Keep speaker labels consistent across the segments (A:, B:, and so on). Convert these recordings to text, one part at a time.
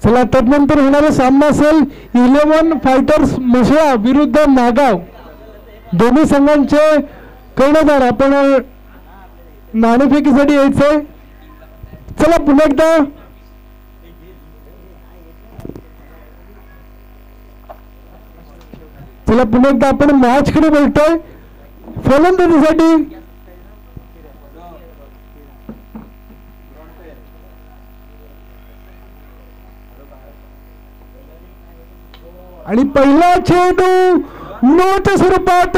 A: चला तदनंतर होणारा सामना असेल 11 फायटर्स म्हसळा विरुद्ध नागाव. दोन्ही संघांचे कर्णधार आपण नाणेफेकीसाठी यायचंय. चला पुन्हा एकदा आपण मॅच कडे बोलतोय. फलंदाजीसाठी आणि पहिला चेंडू 9च्या स्वरूपात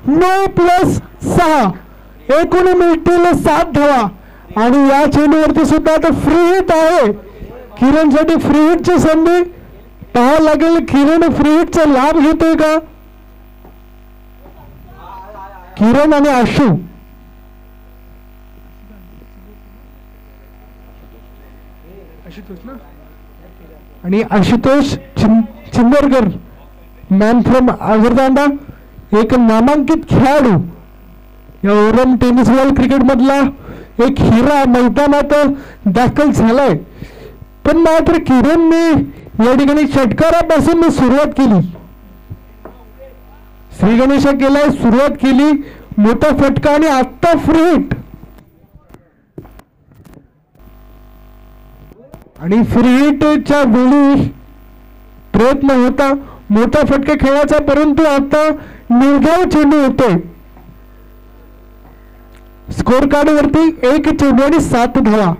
A: 9+6 एकूण मिळतील 7 धावा. आणि या चेंडूवरती सुद्धा आता फ्री हिट आहे. किरणसाठी फ्री हिटची संधी पाहावं लागेल. किरण फ्री हिटचा लाभ घेतोय का? किरण आणि आशू आणि आशुतोष चिंबरकर मॅन फ्रॉम आगरतांडा एक नामांकित खेळाडू. या ओरम टेनिस बॉल क्रिकेट मधला एक हिरा मैदानात दाखल झालाय. पण मात्र किरणने या ठिकाणी षटकारापासून सुरुवात केली. श्री गणेशा केलाय, सुरुवात केली, मोठा फटका आणि आत्ता फ्री हिट. आणि फ्री हिटच्या वेळी प्रयत्न होता मोठा फटका खेळायचा, परंतु आता निर्धाव चेंडू होतोय. स्कोर कार्ड वरती 1 चेंडू आणि 7 धावा.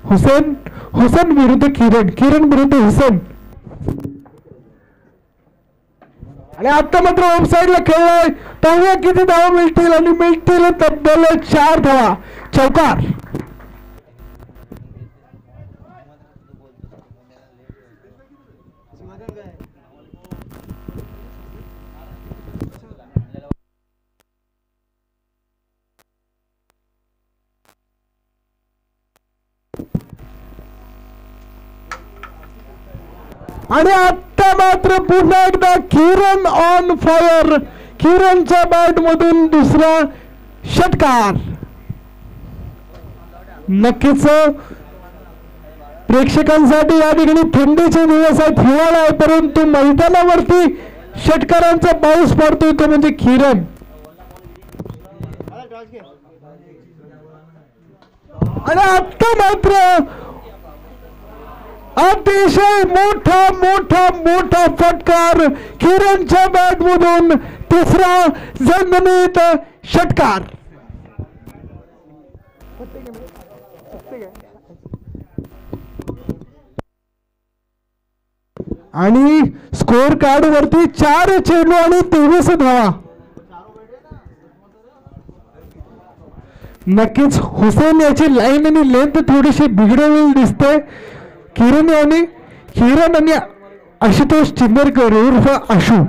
A: हुसेन विरुद्ध किरण विरुद्ध हुसेन. आणि आता मात्र ऑफ साइडला खेळलाय. तेव्हा किती धावा मिळतील? आणि मिळतील तब्बल 4 धावा. चौकार. आणि आता मात्र पुन्हा एकदा किरण ऑन फायर. किरणच्या बॅट मधून दुसरा षटकार. नक्कीच प्रेक्षकांसाठी या ठिकाणी थंडीचे दिवस आहेत, हिवाळा आहे, परंतु मैदानावरती षटकारांचा पाऊस पडतोय तो म्हणजे किरण. आणि आता मात्र अतिशय मोठा फटकार. किरणच्या बॅट मधून तिसरा झणझणीत षटकार. आणि स्कोर कार्ड वरती 4 चेंडू आणि 23 धावा. नक्कीच हुसेन याची लाईन आणि लेंथ थोडीशी बिघडलेली दिसते. किरण आणि आशुतोष चिंबरकर उर्फ आशू.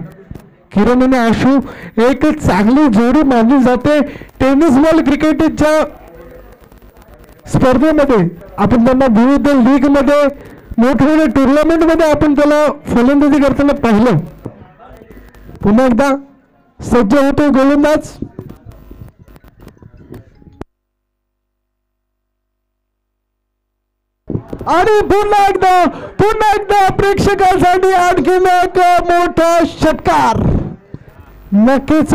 A: किरण आणि आशू एक चांगली जोडी मानली जाते. टेनिस बॉल क्रिकेटच्या स्पर्धेमध्ये आपण त्यांना विविध लीग मध्ये मोठमोठ्या टुर्नामेंट मध्ये आपण त्याला फलंदाजी करताना पाहिलं. पुन्हा एकदा सज्ज होतो गोलंदाज. आणि पुन्हा एकदा प्रेक्षकांसाठी आणखीन एक मोठा षटकार. नक्कीच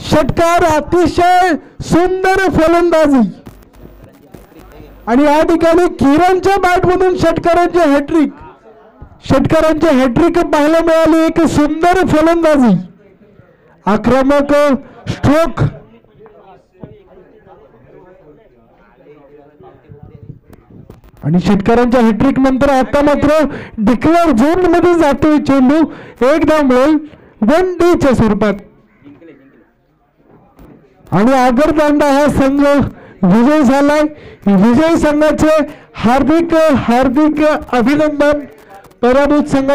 A: षटकार, अतिशय सुंदर फलंदाजी. आणि या ठिकाणी किरणच्या बॅटमधून षटकारांची हॅट्रिक पाहायला मिळाली. एक सुंदर फलंदाजी, आक्रमक स्ट्रोक. आणि षटकारांच्या हॅट्रिक नंतर आता मात्र डिक्लेअर झोन मध्ये जातोय चेंडू. एक धाव मिळेल 1D स्वरूपात. आणि आगरतांडा हा संघ विजय झालाय. विजय संघाचे हार्दिक अभिनंदन. पराभूत संघाचे